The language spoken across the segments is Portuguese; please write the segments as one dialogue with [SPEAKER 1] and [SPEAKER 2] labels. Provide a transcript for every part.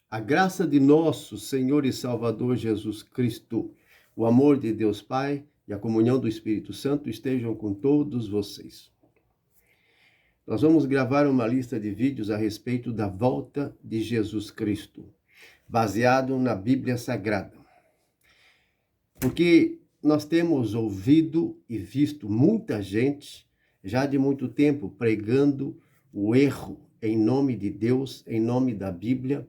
[SPEAKER 1] A graça de nosso Senhor e Salvador Jesus Cristo, o amor de Deus Pai e a comunhão do Espírito Santo estejam com todos vocês. Nós vamos gravar uma lista de vídeos a respeito da volta de Jesus Cristo, baseado na Bíblia Sagrada. Porque nós temos ouvido e visto muita gente, já de muito tempo, pregando o erro em nome de Deus, em nome da Bíblia,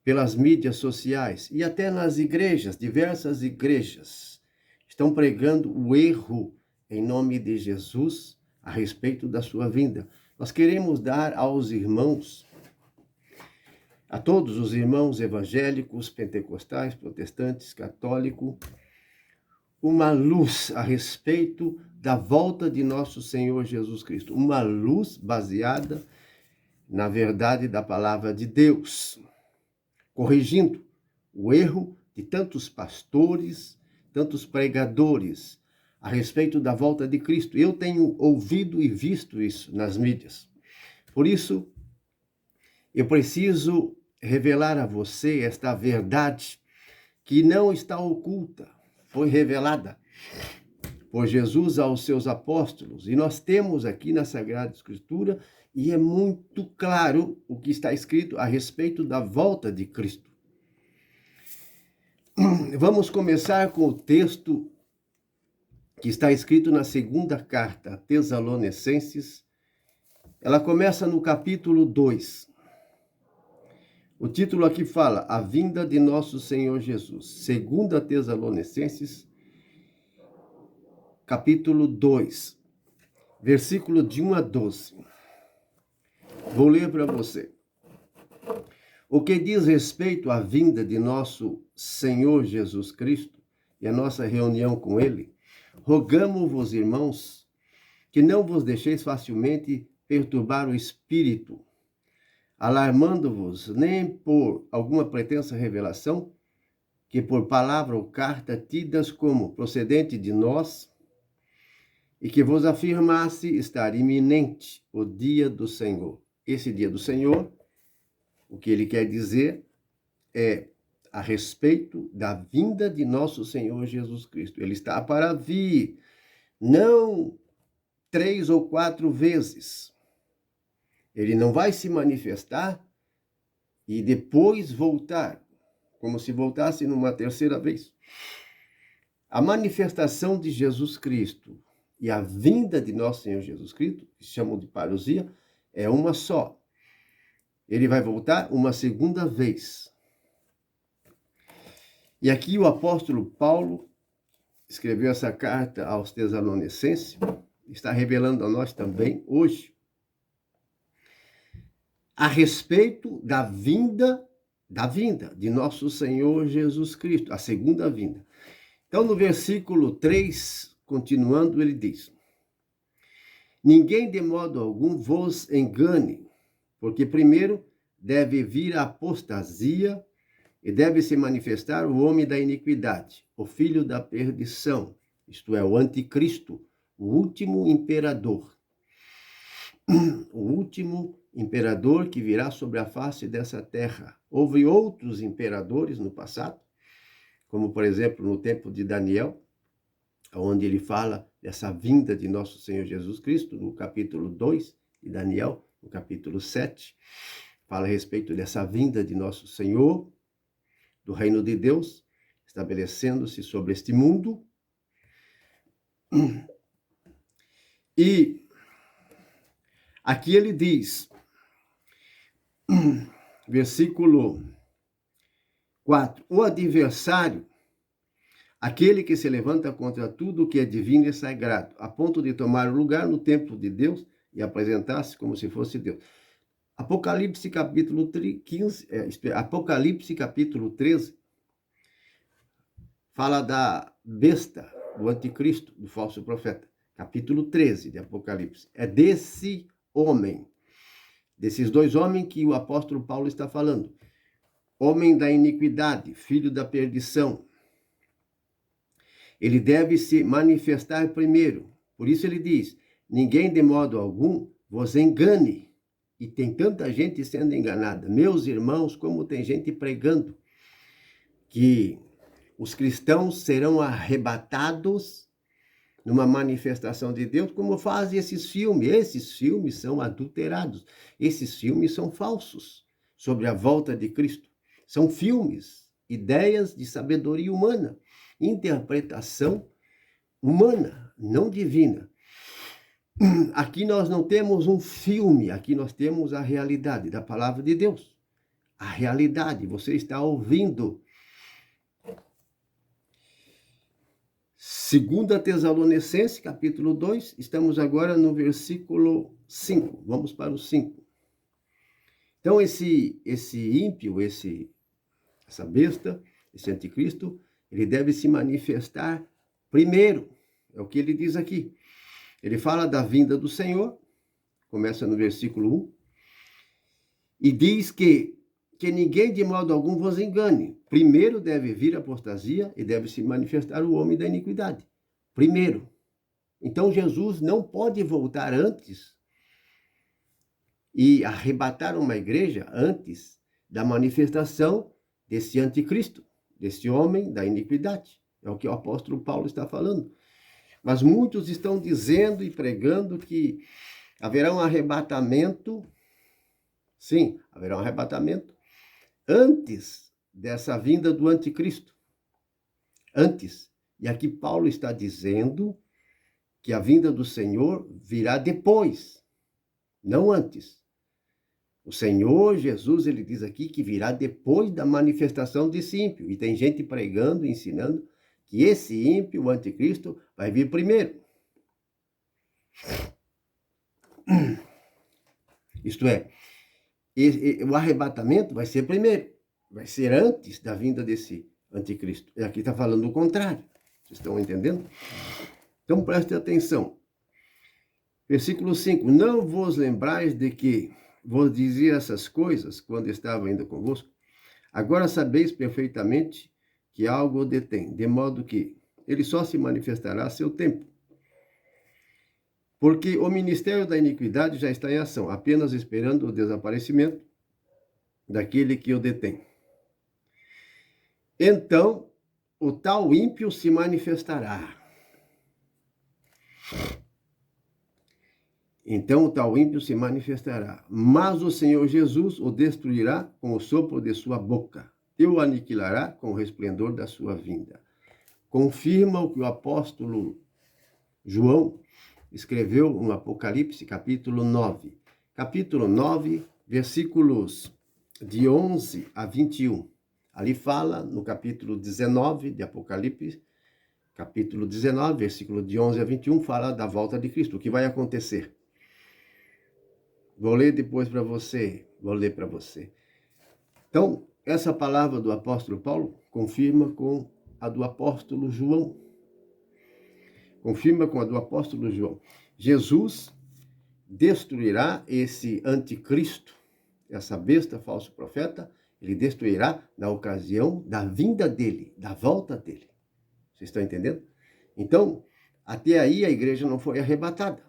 [SPEAKER 1] pelas mídias sociais e até nas igrejas, diversas igrejas estão pregando o erro em nome de Jesus a respeito da sua vinda. Nós queremos dar aos irmãos, a todos os irmãos evangélicos, pentecostais, protestantes, católicos, uma luz a respeito da volta de nosso Senhor Jesus Cristo. Uma luz baseada na verdade da palavra de Deus, corrigindo o erro de tantos pastores, tantos pregadores a respeito da volta de Cristo. Eu tenho ouvido e visto isso nas mídias. Por isso, eu preciso revelar a você esta verdade que não está oculta, foi revelada por Jesus aos seus apóstolos. E nós temos aqui na Sagrada Escritura, e é muito claro o que está escrito a respeito da volta de Cristo. Vamos começar com o texto que está escrito na segunda carta a Tessalonicenses. Ela começa no capítulo 2. O título aqui fala, a vinda de nosso Senhor Jesus. Segunda Tessalonicenses, capítulo 2, versículo de 1 a 12. Vou ler para você. O que diz respeito à vinda de nosso Senhor Jesus Cristo e a nossa reunião com Ele, rogamo-vos, irmãos, que não vos deixeis facilmente perturbar o espírito, alarmando-vos nem por alguma pretensa revelação, que por palavra ou carta tidas como procedente de nós, e que vos afirmasse estar iminente o dia do Senhor. Esse dia do Senhor, o que ele quer dizer é a respeito da vinda de nosso Senhor Jesus Cristo. Ele está para vir, não 3 ou 4 vezes. Ele não vai se manifestar e depois voltar, como se voltasse numa terceira vez. A manifestação de Jesus Cristo e a vinda de nosso Senhor Jesus Cristo, que chamam de parousia, é uma só. Ele vai voltar uma segunda vez. E aqui o apóstolo Paulo escreveu essa carta aos Tessalonicenses, está revelando a nós também hoje, a respeito da vinda de nosso Senhor Jesus Cristo, a segunda vinda. Então, no versículo 3, continuando, ele diz, ninguém de modo algum vos engane, porque primeiro deve vir a apostasia e deve se manifestar o homem da iniquidade, o filho da perdição, isto é, o anticristo, o último imperador. O último imperador que virá sobre a face dessa terra. Houve outros imperadores no passado, como por exemplo no tempo de Daniel, onde ele fala dessa vinda de nosso Senhor Jesus Cristo, no capítulo 2 de Daniel, no capítulo 7, fala a respeito dessa vinda de nosso Senhor, do reino de Deus, estabelecendo-se sobre este mundo. E aqui ele diz, versículo 4, o adversário, aquele que se levanta contra tudo o que é divino e sagrado, a ponto de tomar lugar no templo de Deus e apresentar-se como se fosse Deus. Apocalipse capítulo 15, Apocalipse capítulo 13, fala da besta, do anticristo, do falso profeta. Capítulo 13 de Apocalipse. É desse homem, desses dois homens que o apóstolo Paulo está falando. Homem da iniquidade, filho da perdição. Ele deve se manifestar primeiro. Por isso ele diz, ninguém de modo algum vos engane. E tem tanta gente sendo enganada. Meus irmãos, como tem gente pregando que os cristãos serão arrebatados numa manifestação de Deus, como fazem esses filmes. Esses filmes são adulterados. Esses filmes são falsos sobre a volta de Cristo. São filmes, ideias de sabedoria humana, interpretação humana, não divina. Aqui nós não temos um filme, aqui nós temos a realidade da palavra de Deus. A realidade, você está ouvindo. 2 Tessalonicenses, capítulo 2, estamos agora no versículo 5. Vamos para o 5. Então, esse ímpio, essa besta, esse anticristo, ele deve se manifestar primeiro. É o que ele diz aqui. Ele fala da vinda do Senhor, começa no versículo 1, e diz que ninguém de modo algum vos engane. Primeiro deve vir a apostasia e deve se manifestar o homem da iniquidade. Primeiro. Então Jesus não pode voltar antes e arrebatar uma igreja antes da manifestação desse anticristo, desse homem da iniquidade. É o que o apóstolo Paulo está falando. Mas muitos estão dizendo e pregando que haverá um arrebatamento. Sim, haverá um arrebatamento antes dessa vinda do anticristo. Antes. E aqui Paulo está dizendo que a vinda do Senhor virá depois, não antes. O Senhor Jesus, ele diz aqui que virá depois da manifestação desse ímpio. E tem gente pregando, ensinando que esse ímpio, o anticristo, vai vir primeiro. Isto é, o arrebatamento vai ser primeiro, vai ser antes da vinda desse anticristo. E aqui está falando o contrário. Vocês estão entendendo? Então prestem atenção. Versículo 5. Não vos lembrais de que vos dizia essas coisas quando estava ainda convosco? Agora sabeis perfeitamente que algo o detém, de modo que ele só se manifestará a seu tempo. Porque o ministério da iniquidade já está em ação, apenas esperando o desaparecimento daquele que o detém. Então, o tal ímpio se manifestará. Então, o tal ímpio se manifestará. Mas o Senhor Jesus o destruirá com o sopro de sua boca e o aniquilará com o resplendor da sua vinda. Confirma o que o apóstolo João escreveu no Apocalipse, capítulo 9. Capítulo 9, versículos de 11 a 21. Ali fala, no capítulo 19 de Apocalipse, capítulo 19, versículo de 11 a 21, fala da volta de Cristo, o que vai acontecer. Vou ler depois para você, vou ler para você. Então, essa palavra do apóstolo Paulo confirma com a do apóstolo João. Confirma com a do apóstolo João. Jesus destruirá esse anticristo, essa besta, falso profeta, ele destruirá na ocasião da vinda dele, da volta dele. Vocês estão entendendo? Então, até aí a igreja não foi arrebatada.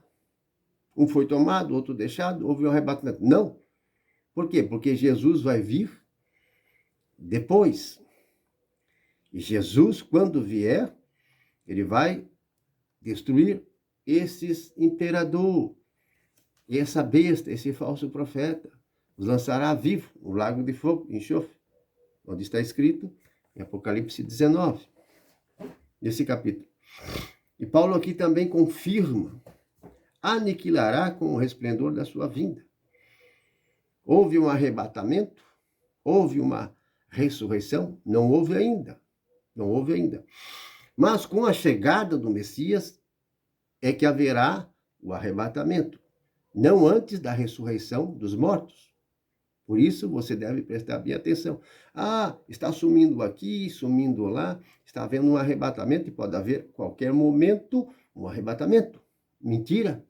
[SPEAKER 1] Um foi tomado, outro deixado, houve um arrebatamento. Não. Por quê? Porque Jesus vai vir depois. E Jesus, quando vier, ele vai destruir esses imperador, e essa besta, esse falso profeta, os lançará vivo no lago de fogo, enxofre, onde está escrito em Apocalipse 19, nesse capítulo. E Paulo aqui também confirma, aniquilará com o resplendor da sua vinda. Houve um arrebatamento? Houve uma ressurreição? Não houve ainda. Não houve ainda. Mas com a chegada do Messias é que haverá o arrebatamento. Não antes da ressurreição dos mortos. Por isso você deve prestar bem atenção. Ah, está sumindo aqui, sumindo lá, está havendo um arrebatamento e pode haver qualquer momento um arrebatamento. Mentira.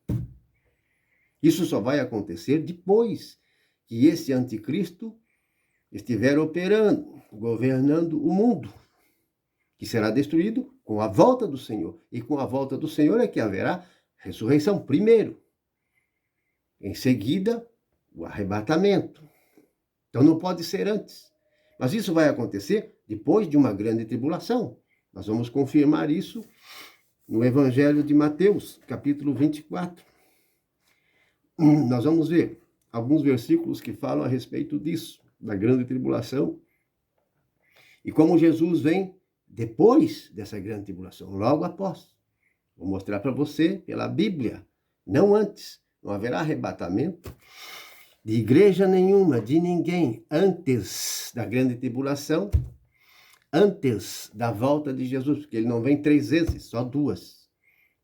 [SPEAKER 1] Isso só vai acontecer depois que esse anticristo estiver operando, governando o mundo, que será destruído com a volta do Senhor. E com a volta do Senhor é que haverá ressurreição primeiro. Em seguida, o arrebatamento. Então não pode ser antes. Mas isso vai acontecer depois de uma grande tribulação. Nós vamos confirmar isso no Evangelho de Mateus, capítulo 24. Nós vamos ver alguns versículos que falam a respeito disso, da grande tribulação, e como Jesus vem depois dessa grande tribulação, logo após. Vou mostrar para você pela Bíblia, não antes. Não haverá arrebatamento de igreja nenhuma, de ninguém, antes da grande tribulação, antes da volta de Jesus, porque ele não vem 3 vezes, só 2.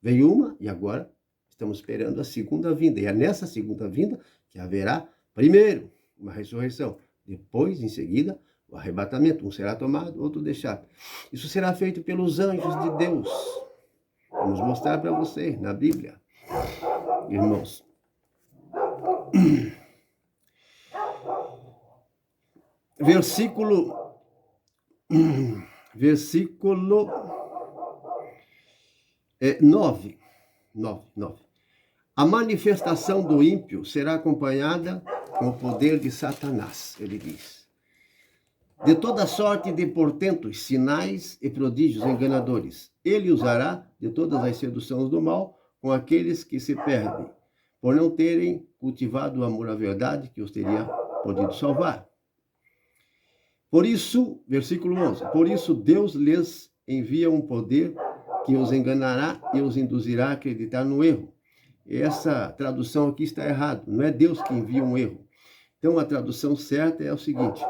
[SPEAKER 1] Veio uma e agora estamos esperando a segunda vinda. E é nessa segunda vinda que haverá, primeiro, uma ressurreição, depois, em seguida, o arrebatamento. Um será tomado, outro deixado. Isso será feito pelos anjos de Deus. Vamos mostrar para você na Bíblia, irmãos. Versículo 9. A manifestação do ímpio será acompanhada com o poder de Satanás, ele diz. De toda sorte de portentos, sinais e prodígios enganadores. Ele usará de todas as seduções do mal com aqueles que se perdem, por não terem cultivado o amor à verdade que os teria podido salvar. Por isso, versículo 11, por isso Deus lhes envia um poder que os enganará e os induzirá a acreditar no erro. Essa tradução aqui está errada, não é Deus que envia um erro. Então, a tradução certa é o seguinte: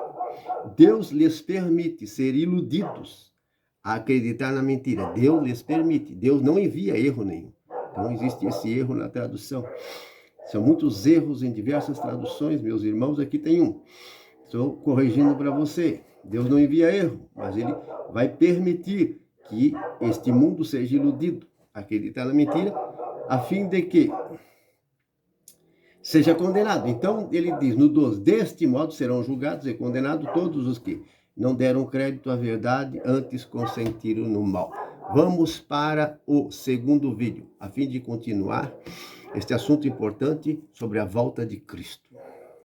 [SPEAKER 1] Deus lhes permite ser iludidos a acreditar na mentira. Deus lhes permite, Deus não envia erro nenhum. Então, existe esse erro na tradução. São muitos erros em diversas traduções, meus irmãos, aqui tem um. Estou corrigindo para você. Deus não envia erro, mas ele vai permitir que este mundo seja iludido, acreditar na mentira, a fim de que seja condenado. Então, ele diz no 12, deste modo serão julgados e condenados todos os que não deram crédito à verdade, antes consentiram no mal. Vamos para o segundo vídeo, a fim de continuar este assunto importante sobre a volta de Cristo.